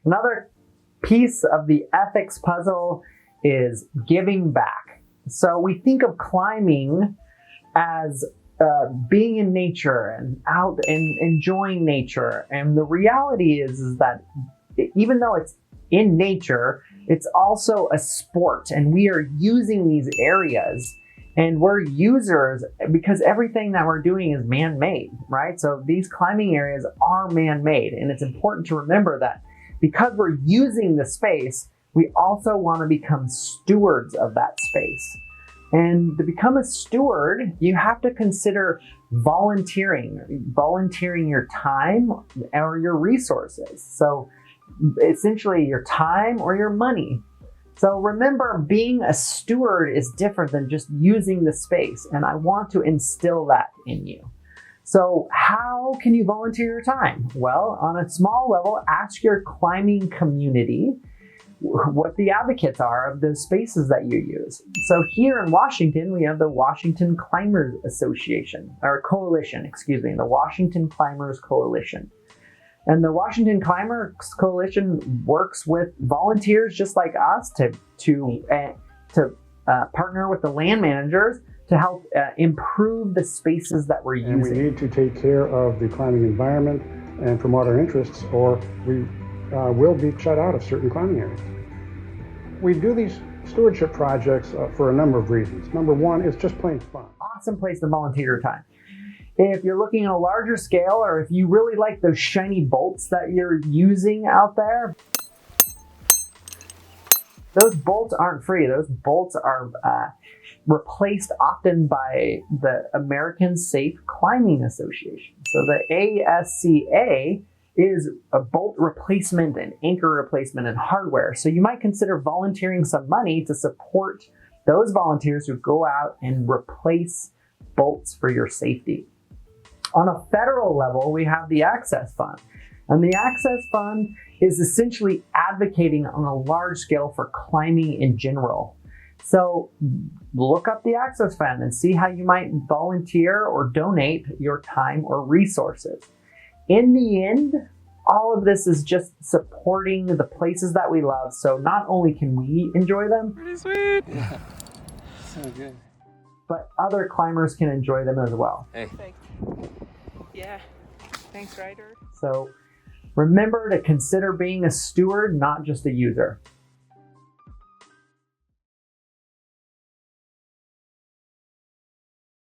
Another piece of the ethics puzzle is giving back. So we think of climbing as being in nature and out and enjoying nature. And the reality is that even though it's in nature, it's also a sport, and we are using these areas, and we're users because everything that we're doing is man-made, right? So these climbing areas are man-made, and it's important to remember that because we're using the space, we also want to become stewards of that space. And to become a steward, you have to consider volunteering your time or your resources. So essentially your time or your money. So remember, being a steward is different than just using the space, and I want to instill that in you. So how can you volunteer your time? Well, on a small level, ask your climbing community what the advocates are of the spaces that you use. So here in Washington, we have the Washington Climbers Association, or Coalition, the Washington Climbers Coalition. And the Washington Climbers Coalition works with volunteers just like us to partner with the land managers to help improve the spaces that we're using. And we need to take care of the climbing environment and promote our interests, or we will be shut out of certain climbing areas. We do these stewardship projects for a number of reasons. Number one, it's just plain fun. Awesome place to volunteer your time. If you're looking at a larger scale, or if you really like those shiny bolts that you're using out there, those bolts aren't free. Those bolts are replaced often by the American Safe Climbing Association. So the ASCA is a bolt replacement and anchor replacement and hardware. So you might consider volunteering some money to support those volunteers who go out and replace bolts for your safety. On a federal level, we have the Access Fund. And the Access Fund is essentially advocating on a large scale for climbing in general. So look up the Access Fund and see how you might volunteer or donate your time or resources. In the end, all of this is just supporting the places that we love. So not only can we enjoy them, Pretty sweet. Yeah. So good. but other climbers can enjoy them as well. Hey. Yeah. Thanks, Ryder. So remember to consider being a steward, not just a user.